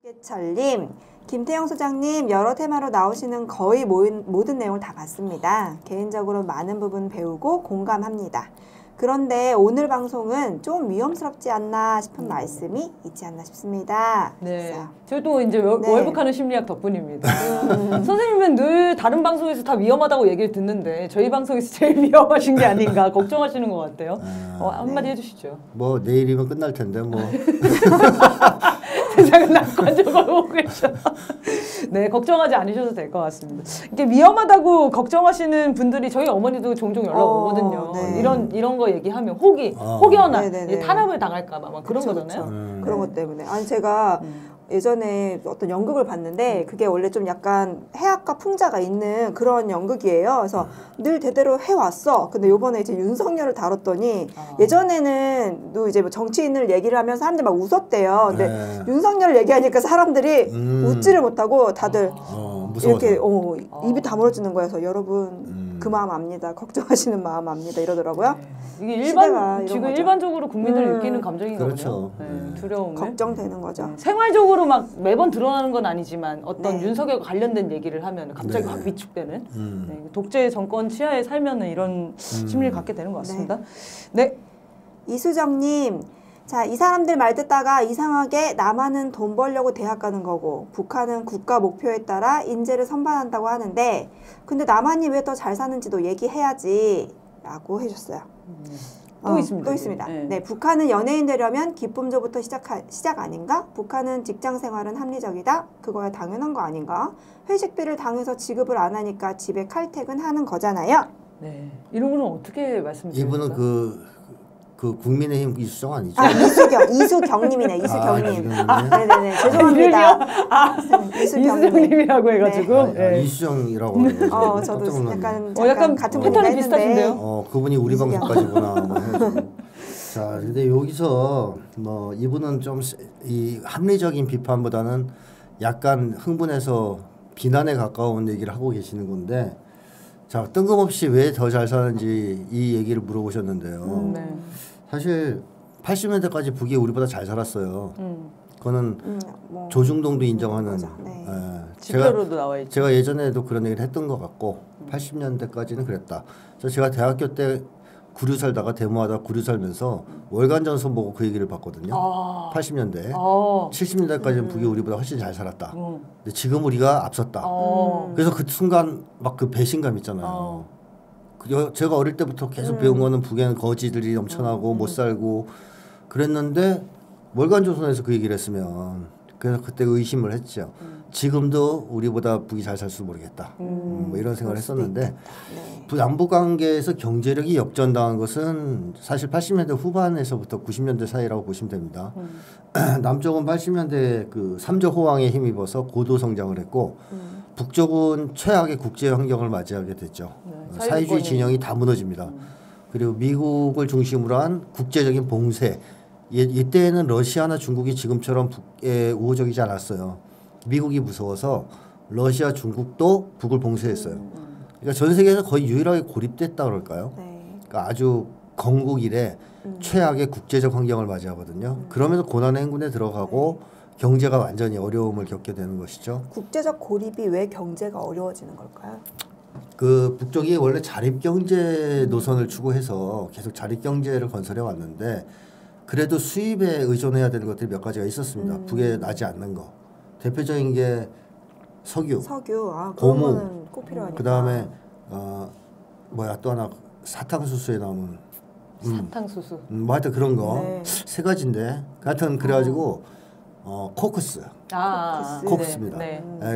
개철님, 김태형 소장님 여러 테마로 나오시는 거의 모든 내용을 다 봤습니다. 개인적으로 많은 부분 배우고 공감합니다. 그런데 오늘 방송은 좀 위험스럽지 않나 싶은 말씀이 있지 않나 싶습니다. 네, 저도 이제 월북하는 심리학 덕분입니다. 네. 선생님은 늘 다른 방송에서 다 위험하다고 얘기를 듣는데 저희 방송에서 제일 위험하신 게 아닌가 걱정하시는 것 같아요. 한마디 해주시죠. 뭐 내일이면 끝날 텐데 뭐. 세상은 낙관적으로 오고 계셔. 네, 걱정하지 않으셔도 될 것 같습니다. 이게 위험하다고 걱정하시는 분들이 저희 어머니도 종종 연락 오거든요. 네. 이런 거 얘기하면 혹여나 탄압을 당할까봐 막 그런 거잖아요. 그런 것 때문에. 아니 제가 예전에 어떤 연극을 봤는데 그게 원래 좀 약간 해악과 풍자가 있는 그런 연극이에요. 그래서 늘 대대로 해왔어. 근데 요번에 이제 윤석열을 다뤘더니 예전에는 또 이제 뭐 정치인을 얘기를 하면 사람들이 막 웃었대요. 근데 윤석열을 얘기하니까 사람들이 웃지를 못하고 다들 이렇게 입이 다물어지는 거예요. 그래서 여러분 그 마음 압니다. 걱정하시는 마음 압니다. 이러더라고요. 이게 지금 일반적으로 국민들이 느끼는 감정인 거죠. 두려움, 걱정되는 거죠. 생활적으로 막 매번 드러나는 건 아니지만 어떤 윤석열과 관련된 얘기를 하면 갑자기 확 위축되는 독재 정권 치하에 살면은 이런 심리를 갖게 되는 것 같습니다. 네. 이수정님, 자, 이 사람들 말 듣다가 이상하게 남한은 돈 벌려고 대학 가는 거고 북한은 국가 목표에 따라 인재를 선발한다고 하는데 근데 남한이 왜 더 잘 사는지도 얘기해야지 라고 해줬어요. 또 있습니다. 또 있습니다. 네, 북한은 연예인 되려면 기쁨조부터 시작 아닌가? 북한은 직장 생활은 합리적이다? 그거야 당연한 거 아닌가? 회식비를 당해서 지급을 안 하니까 집에 칼퇴근하는 거잖아요. 네, 이런 거는 어떻게 말씀드립니까? 이분은 그 국민의힘 이수정 아니죠? 이수경님이네. 이수경님. 네네네. 죄송합니다. 이수경님이라고 해가지고. 이수정이라고 해요. 저도 약간 같은 패턴이 비슷하신데요. 그분이 우리 방송까지구나. 뭐 자, 근데 여기서 뭐 이분은 좀 이 합리적인 비판보다는 약간 흥분해서 비난에 가까운 얘기를 하고 계시는 건데, 자, 뜬금없이 왜 더 잘 사는지 이 얘기를 물어보셨는데요. 사실 80년대까지 북이 우리보다 잘 살았어요. 그거는 조중동도 인정하는 지표로도 나와 있죠. 제가 예전에도 그런 얘기를 했던 것 같고 80년대까지는 그랬다. 그래서 제가 대학교 때 구류 살다가 데모하다 구류 살면서 월간 전선 보고 그 얘기를 봤거든요. 80년대, 70년대까지는 북이 우리보다 훨씬 잘 살았다. 근데 지금 우리가 앞섰다. 그래서 그 순간 막 그 배신감 있잖아요. 제가 어릴 때부터 계속 배운 거는 북에는 거지들이 넘쳐나고 못 살고 그랬는데 월간 조선에서 그 얘기를 했으면 그래서 그때 의심을 했죠. 지금도 우리보다 북이 잘 살 수 모르겠다. 뭐 이런 생각을 했었는데 남북 관계에서 경제력이 역전당한 것은 사실 80년대 후반에서부터 90년대 사이라고 보시면 됩니다. 남쪽은 80년대 그 삼조 호황에 힘입어서 고도 성장을 했고 북쪽은 최악의 국제 환경을 맞이하게 됐죠. 사회주의 진영이 다 무너집니다. 그리고 미국을 중심으로 한 국제적인 봉쇄. 이때는 러시아나 중국이 지금처럼 북에 우호적이지 않았어요. 미국이 무서워서 러시아, 중국도 북을 봉쇄했어요. 그러니까 전 세계에서 거의 유일하게 고립됐다 그럴까요? 그러니까 아주 건국 이래 최악의 국제적 환경을 맞이하거든요. 그러면서 고난의 행군에 들어가고 경제가 완전히 어려움을 겪게 되는 것이죠. 국제적 고립이 왜 경제가 어려워지는 걸까요? 그 북쪽이 원래 자립경제 노선을 추구해서 계속 자립경제를 건설해 왔는데 그래도 수입에 의존해야 되는 것들이 몇 가지가 있었습니다. 북에 나지 않는 거. 대표적인 게 석유, 고무, 꼭 필요하니까. 그다음에 또 하나 사탕수수에 나오는 사탕수수. 뭐 하여튼 그런 거 세 가지인데 하여튼 그래가지고 코크스. 코크스입니다.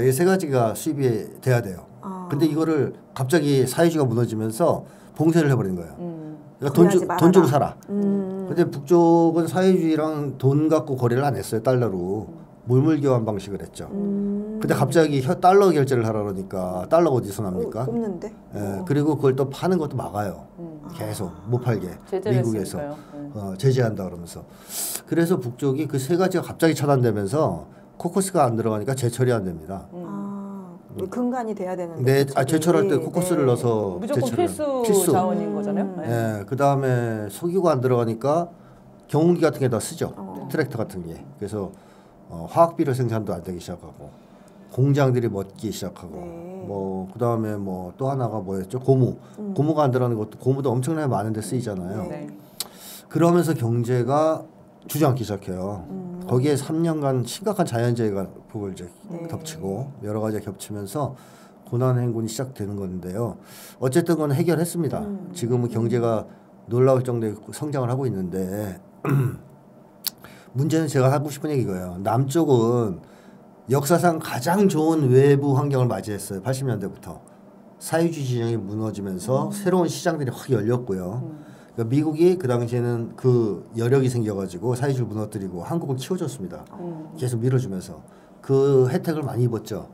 이 세 가지가 수입이 돼야 돼요. 근데 이거를 갑자기 사회주의가 무너지면서 봉쇄를 해버린 거예요. 그러니까 돈 주고 살아. 근데 북쪽은 사회주의랑 돈 갖고 거래를 안 했어요. 달러로. 물물교환 방식을 했죠. 근데 갑자기 달러 결제를 하라 그러니까 달러가 어디서 납니까? 없는데. 그리고 그걸 또 파는 것도 막아요. 계속 못 팔게. 미국에서 제재한다 그러면서. 그래서 북쪽이 그 세 가지가 갑자기 차단되면서 코커스가 안 들어가니까 제철이 안 됩니다. 근간이 돼야 되는데. 제철할 때 코커스를 넣어서 무조건 필수 자원인 거잖아요. 그 다음에 석유가 안 들어가니까 경운기 같은 게다 쓰죠. 트랙터 같은 게. 그래서 화학비료 생산도 안 되기 시작하고 공장들이 멎기 시작하고 네. 뭐 그다음에 뭐 또 하나가 뭐였죠? 고무가 안 들어가는 것도 고무도 엄청나게 많은 데 쓰이잖아요. 네. 그러면서 경제가 주저앉기 시작해요. 거기에 3년간 심각한 자연재해가 그걸 이제 네. 덮치고 여러 가지가 겹치면서 고난 행군이 시작되는 건데요. 어쨌든 그건 해결했습니다. 지금은 경제가 놀라울 정도의 성장을 하고 있는데 문제는 제가 하고 싶은 얘기 이거예요. 남쪽은 역사상 가장 좋은 외부 환경을 맞이했어요. 80년대부터. 사회주의 진영이 무너지면서 새로운 시장들이 확 열렸고요. 그러니까 미국이 그 당시에는 그 여력이 생겨가지고 사회주의를 무너뜨리고 한국을 키워줬습니다. 계속 밀어주면서 그 혜택을 많이 입었죠.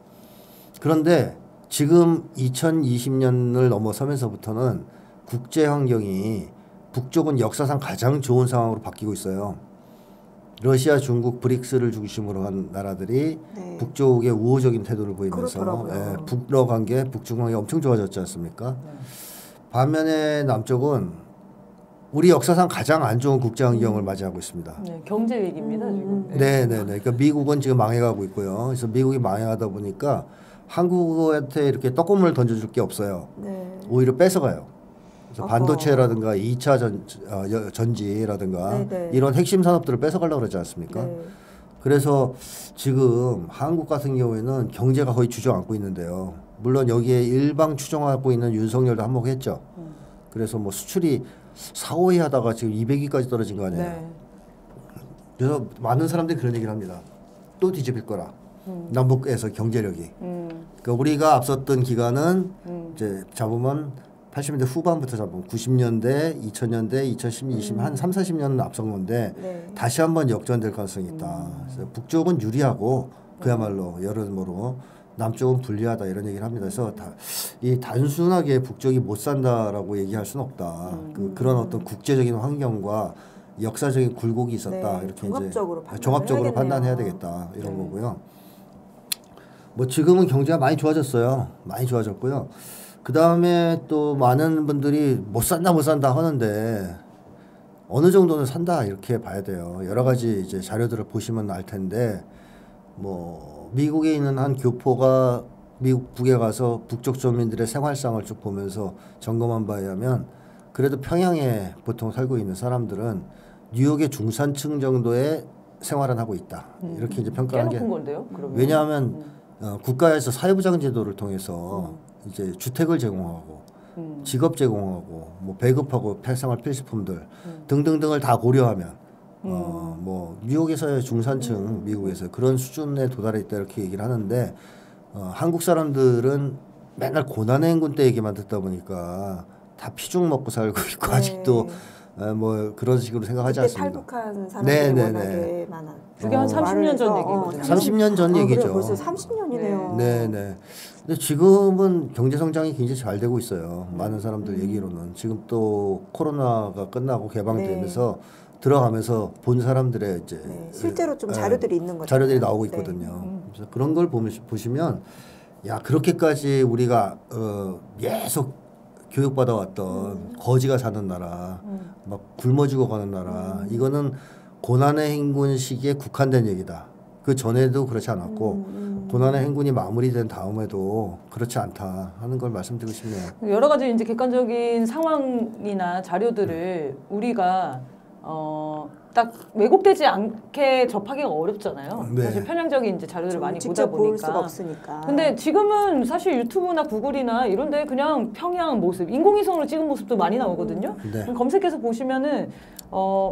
그런데 지금 2020년을 넘어서면서부터는 국제 환경이 북쪽은 역사상 가장 좋은 상황으로 바뀌고 있어요. 러시아, 중국, 브릭스를 중심으로 한 나라들이 네. 북쪽에 우호적인 태도를 보이면서 그렇더라고요. 북러 관계, 북중 관계 엄청 좋아졌지 않습니까? 네. 반면에 남쪽은 우리 역사상 가장 안 좋은 국제 환경을 맞이하고 있습니다. 네, 경제 위기입니다 지금. 네네네. 그러니까 미국은 지금 망해가고 있고요. 그래서 미국이 망해가다 보니까 한국한테 이렇게 떡고물을 던져줄 게 없어요. 네. 오히려 뺏어가요. 그래서 어허. 반도체라든가 2차 전지라든가 네네. 이런 핵심 산업들을 뺏어가려고 그러지 않습니까? 네. 그래서 지금 한국 같은 경우에는 경제가 거의 주저앉고 있는데요. 물론 여기에 일방 추종하고 있는 윤석열도 한몫했죠. 그래서 뭐 수출이 4, 5위 하다가 지금 200위까지 떨어진 거 아니에요. 네. 그래서 많은 사람들이 그런 얘기를 합니다. 또 뒤집힐 거라. 남북에서 경제력이. 그러니까 우리가 앞섰던 기간은 이제 잡으면 80년대 후반부터 잡으면 90년대, 2000년대, 2010, 20, 한 3, 40년은 앞선 건데 네. 다시 한번 역전될 가능성이 있다. 그래서 북쪽은 유리하고 그야말로 여러모로 남쪽은 불리하다 이런 얘기를 합니다. 그래서 이 단순하게 북쪽이 못 산다라고 얘기할 수는 없다. 그런 어떤 국제적인 환경과 역사적인 굴곡이 있었다. 네, 이렇게 종합적으로 이제 판단을 종합적으로 해야겠네요. 판단해야 되겠다 이런 거고요. 뭐 지금은 경제가 많이 좋아졌어요. 많이 좋아졌고요. 그 다음에 또 많은 분들이 못 산다 하는데 어느 정도는 산다 이렇게 봐야 돼요. 여러 가지 이제 자료들을 보시면 알 텐데 뭐 미국에 있는 한 교포가 미국에 가서 북쪽 주민들의 생활상을 쭉 보면서 점검한 바에 의하면 그래도 평양에 보통 살고 있는 사람들은 뉴욕의 중산층 정도의 생활은 하고 있다. 이렇게 이제 평가한 게 높은 건데요. 그러면. 왜냐하면 국가에서 사회보장 제도를 통해서 이제 주택을 제공하고 직업 제공하고 뭐 배급하고 생활 필수품들 등등등을 다 고려하면 뭐 뉴욕에서의 중산층 미국에서 그런 수준에 도달해 있다 이렇게 얘기를 하는데 한국 사람들은 맨날 고난의 행군 때 얘기만 듣다 보니까 다 피죽 먹고 살고 있고 네. 아직도 뭐 그런 식으로 생각하지 그때 않습니다. 탈북한 사람들이 워낙에 많아. 그게 한 30년 전 얘기거든요. 30년 전 얘기죠. 그래, 벌써 30년이네요. 네네. 근데 지금은 경제 성장이 굉장히 잘 되고 있어요. 많은 사람들 얘기로는 지금 또 코로나가 끝나고 개방되면서 들어가면서 본 사람들의 이제 네, 실제로 좀 자료들이 있는 거죠. 자료들이 나오고 있거든요. 그래서 그런 걸 보시면 야 그렇게까지 우리가 계속 교육받아 왔던 거지가 사는 나라, 막 굶어 죽어가는 나라, 이거는 고난의 행군 시기에 국한된 얘기다. 그 전에도 그렇지 않았고 고난의 행군이 마무리된 다음에도 그렇지 않다 하는 걸 말씀드리고 싶네요. 여러 가지 이제 객관적인 상황이나 자료들을 우리가 딱 왜곡되지 않게 접하기가 어렵잖아요. 네. 사실 편향적인 이제 자료들을 많이 보다 직접 볼 수가 보니까. 없으니까. 근데 지금은 사실 유튜브나 구글이나 이런데 그냥 평양 모습, 인공위성으로 찍은 모습도 많이 나오거든요. 네. 검색해서 보시면은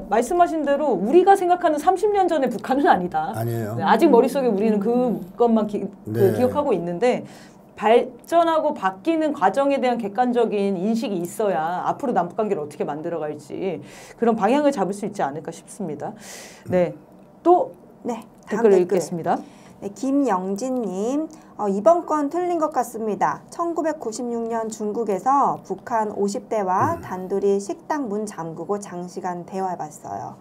말씀하신 대로 우리가 생각하는 30년 전의 북한은 아니다. 아니에요. 네, 아직 머릿속에 우리는 그것만 네. 기억하고 있는데 발전하고 바뀌는 과정에 대한 객관적인 인식이 있어야 앞으로 남북관계를 어떻게 만들어갈지 그런 방향을 잡을 수 있지 않을까 싶습니다. 네, 또 네, 다음 댓글을 댓글. 읽겠습니다. 네, 김영진님, 이번 건 틀린 것 같습니다. 1996년 중국에서 북한 50대와 단둘이 식당 문 잠그고 장시간 대화해봤어요.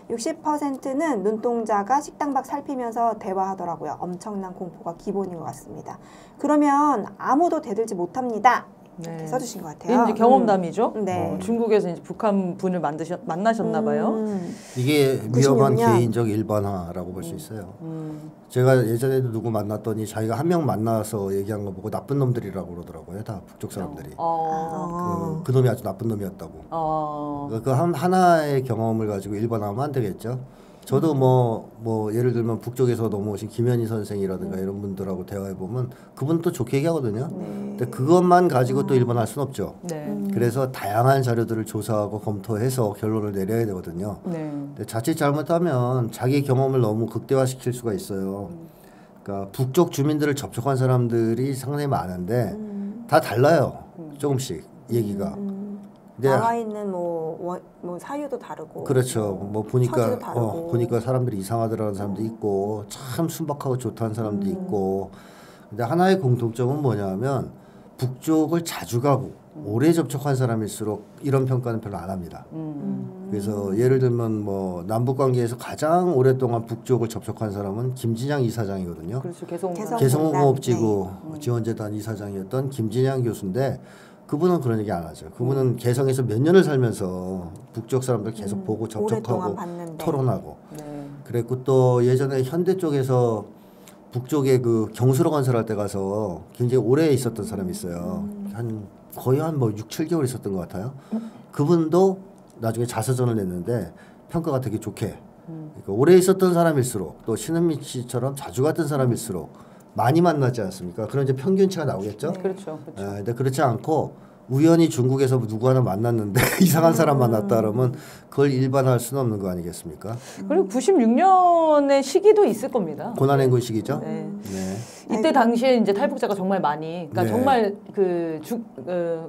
60%는 눈동자가 식당 밖 살피면서 대화하더라고요. 엄청난 공포가 기본인 것 같습니다. 그러면 아무도 대들지 못합니다. 이렇게 써주신 것 같아요. 이제 경험담이죠. 네. 중국에서 이제 북한 분을 만나셨나 봐요. 이게 위험한 96년. 개인적 일반화라고 볼 수 있어요. 제가 예전에도 누구 만났더니 자기가 한 명 만나서 얘기한 거 보고 나쁜 놈들이라고 그러더라고요. 다 북쪽 사람들이. 그 놈이 아주 나쁜 놈이었다고. 그 하나의 경험을 가지고 일반화하면 안 되겠죠. 저도 뭐 예를 들면 북쪽에서 넘어오신 김현희 선생이라든가 이런 분들하고 대화해 보면 그분 또 좋게 얘기하거든요. 근데 그것만 가지고 또 일반화할 수는 없죠. 그래서 다양한 자료들을 조사하고 검토해서 결론을 내려야 되거든요. 근데 자칫 잘못하면 자기 경험을 너무 극대화시킬 수가 있어요. 그러니까 북쪽 주민들을 접촉한 사람들이 상당히 많은데 다 달라요. 조금씩 얘기가. 나와 있는 뭐 사유도 다르고. 그렇죠. 뭐 보니까 다르고. 보니까 사람들이 이상하더라는 사람도 있고 참 순박하고 좋다는 사람도 있고. 근데 하나의 공통점은 뭐냐면 북쪽을 자주 가고 오래 접촉한 사람일수록 이런 평가는 별로 안 합니다. 그래서 예를 들면 뭐 남북 관계에서 가장 오랫동안 북쪽을 접촉한 사람은 김진양 이사장이거든요. 그렇죠. 개성공업지구 지원재단 이사장이었던 김진양 교수인데 그분은 그런 얘기 안 하죠. 그분은 개성에서 몇 년을 살면서 북쪽 사람들 계속 보고 접촉하고 토론하고 그랬고 또 예전에 현대 쪽에서 북쪽에 그 경수로 건설할 때 가서 굉장히 오래 있었던 사람이 있어요. 거의 한 뭐 6, 7개월 있었던 것 같아요. 그분도 나중에 자서전을 냈는데 평가가 되게 좋게. 그러니까 오래 있었던 사람일수록 또 신은미 씨처럼 자주 갔던 사람일수록 많이 만나지 않습니까? 그런 이제 평균치가 나오겠죠. 그렇죠. 근데 그렇지 않고 우연히 중국에서 누구 하나 만났는데 이상한 사람 만났다 그러면 그걸 일반화할 수는 없는 거 아니겠습니까? 그리고 96년의 시기도 있을 겁니다. 고난행군 시기죠. 이때 당시에 이제 탈북자가 정말 많이, 그러니까 정말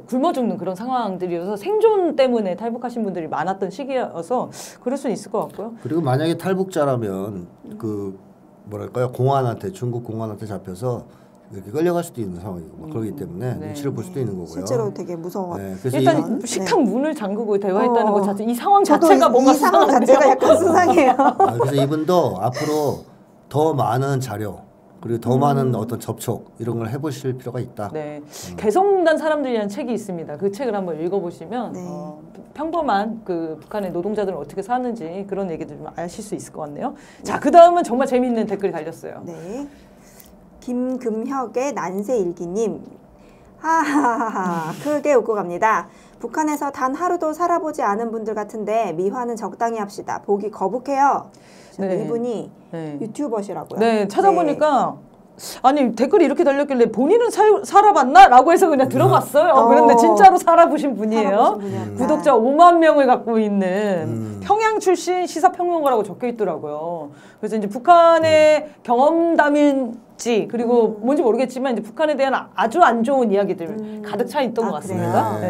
굶어 죽는 그런 상황들이어서 생존 때문에 탈북하신 분들이 많았던 시기여서 그럴 수는 있을 것 같고요. 그리고 만약에 탈북자라면 그 뭐랄까요 공안한테 중국 공안한테 잡혀서 이렇게 끌려갈 수도 있는 상황이고 그렇기 때문에 눈치를 볼 수도 있는 거고요. 실제로 되게 무서워. 그래서 일단 식탁 문을 잠그고 대화했다는 것 자체 이 상황 자체가 뭔가 이 상황 자체가 약간 수상해요. 그래서 이분도 앞으로 더 많은 자료 그리고 더 많은 어떤 접촉 이런 걸 해보실 필요가 있다. 개성공단 사람들이라는 책이 있습니다. 그 책을 한번 읽어보시면 평범한 그 북한의 노동자들은 어떻게 사는지 그런 얘기들 좀 아실 수 있을 것 같네요. 자, 그 다음은 정말 재미있는 댓글이 달렸어요. 김금혁의 난세일기님. 하하하하 크게 웃고 갑니다. 북한에서 단 하루도 살아보지 않은 분들 같은데 미화는 적당히 합시다. 보기 거북해요. 이분이 유튜버시라고요. 찾아보니까 아니 댓글이 이렇게 달렸길래 본인은 살아봤나? 라고 해서 그냥 들어갔어요. 그런데 진짜로 살아보신 분이에요. 구독자 5만 명을 갖고 있는 평양 출신 시사평론가라고 적혀 있더라고요. 그래서 이제 북한의 경험담인지 그리고 뭔지 모르겠지만 이제 북한에 대한 아주 안 좋은 이야기들 가득 차 있던 것 같습니다.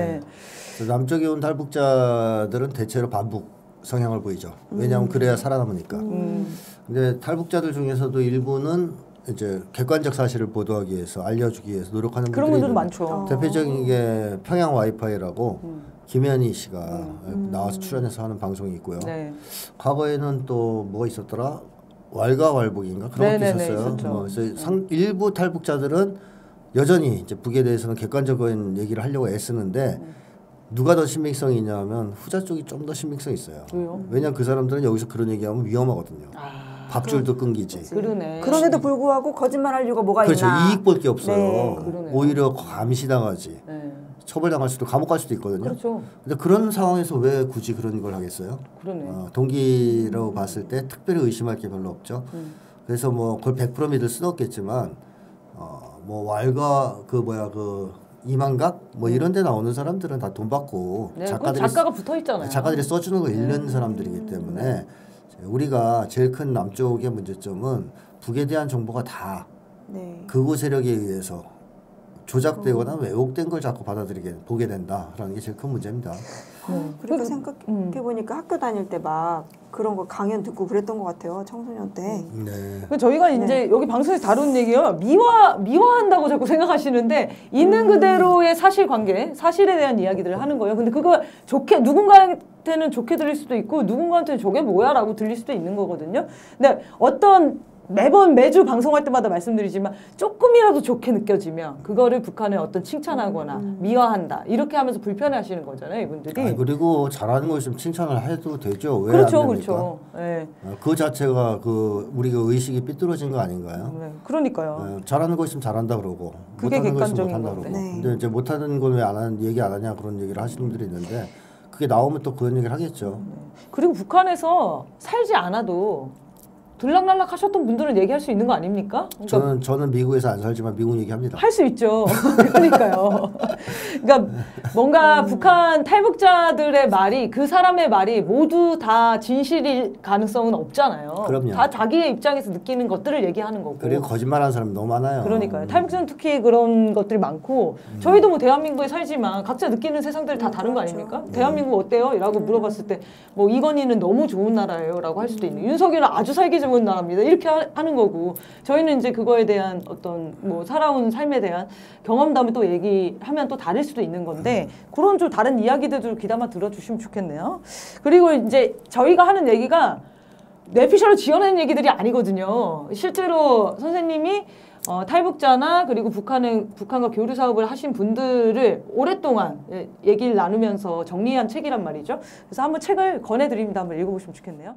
남쪽에 온 탈북자들은 대체로 반북 성향을 보이죠. 왜냐하면 그래야 살아남으니까. 근데 탈북자들 중에서도 일부는 이제 객관적 사실을 보도하기 위해서 알려주기 위해서 노력하는 그런 분들이 분들도 많죠. 대표적인 게 평양 와이파이라고 김현희 씨가 나와서 출연해서 하는 방송이 있고요. 과거에는 또 뭐가 있었더라? 왈가왈북인가 그런 것도 있었어요. 그래서 일부 탈북자들은 여전히 이제 북에 대해서는 객관적인 얘기를 하려고 애쓰는데 누가 더 신빙성이 있냐면 후자 쪽이 좀 더 신빙성이 있어요. 왜요? 왜냐하면 그 사람들은 여기서 그런 얘기하면 위험하거든요. 밥줄도 끊기지. 그런데도 불구하고 거짓말할 이유가 뭐가 그렇죠. 있나. 이익 볼 게 없어요. 오히려 감시당하지. 처벌당할 수도 감옥 갈 수도 있거든요. 근데 그런 상황에서 왜 굳이 그런 걸 하겠어요? 동기로 봤을 때 특별히 의심할 게 별로 없죠. 그래서 뭐 그걸 100% 믿을 수는 없겠지만 뭐 왈가 그 이만각 뭐 이런 데 나오는 사람들은 다 돈 받고 작가가 붙어 있잖아요. 작가들이 써주는 거 읽는 사람들이기 때문에 우리가 제일 큰 남쪽의 문제점은 북에 대한 정보가 다 극우 세력에 의해서 조작되거나 왜곡된 걸 자꾸 보게 된다라는 게 제일 큰 문제입니다. 그렇게 생각해보니까 학교 다닐 때 막 그런 거 강연 듣고 그랬던 것 같아요. 청소년 때. 저희가 이제 여기 방송에서 다룬 얘기요. 미화한다고 자꾸 생각하시는데 있는 그대로의 사실관계, 사실에 대한 이야기들을 하는 거예요. 근데 그거 누군가한테는 좋게 들릴 수도 있고 누군가한테는 저게 뭐야? 라고 들릴 수도 있는 거거든요. 근데 어떤 매주 방송할 때마다 말씀드리지만 조금이라도 좋게 느껴지면 그거를 북한에 어떤 칭찬하거나 미화한다 이렇게 하면서 불편해하시는 거잖아요, 이분들이. 그리고 잘하는 거 있으면 칭찬을 해도 되죠. 왜 그렇죠, 안 됩니까? 그렇죠. 네. 그 자체가 그 우리가 의식이 삐뚤어진 거 아닌가요? 네, 그러니까요. 잘하는 거 있으면 잘한다 그러고 그게 못하는 거 있으면 객관적인 못한다 건데. 그러고. 네. 근데 이제 못하는 걸 왜 얘기 안 하냐 그런 얘기를 하시는 분들이 있는데 그게 나오면 또 그런 얘기를 하겠죠. 그리고 북한에서 살지 않아도 들락날락 하셨던 분들은 얘기할 수 있는 거 아닙니까? 그러니까 저는 미국에서 안 살지만 미국 얘기합니다. 할 수 있죠. 그러니까요. 그러니까 뭔가 북한 탈북자들의 말이 그 사람의 말이 모두 다 진실일 가능성은 없잖아요. 그럼요. 다 자기의 입장에서 느끼는 것들을 얘기하는 거고. 그리고 거짓말하는 사람이 너무 많아요. 그러니까요. 탈북자는 특히 그런 것들이 많고 저희도 뭐 대한민국에 살지만 각자 느끼는 세상들이 다 다른 거 그렇죠. 아닙니까? 대한민국 어때요? 라고 물어봤을 때 뭐 이건희는 너무 좋은 나라예요 라고 할 수도 있는 윤석열은 아주 살기 좋은 나라입니다. 이렇게 하는 거고 저희는 이제 그거에 대한 어떤 뭐 살아온 삶에 대한 경험담을 또 얘기하면 또 다를 수도 있는 건데 그런 좀 다른 이야기들도 귀담아 들어주시면 좋겠네요. 그리고 이제 저희가 하는 얘기가 뇌피셜로 지어내는 얘기들이 아니거든요. 실제로 선생님이 탈북자나 그리고 북한과 교류 사업을 하신 분들을 오랫동안 얘기를 나누면서 정리한 책이란 말이죠. 그래서 한번 책을 권해드립니다. 한번 읽어보시면 좋겠네요.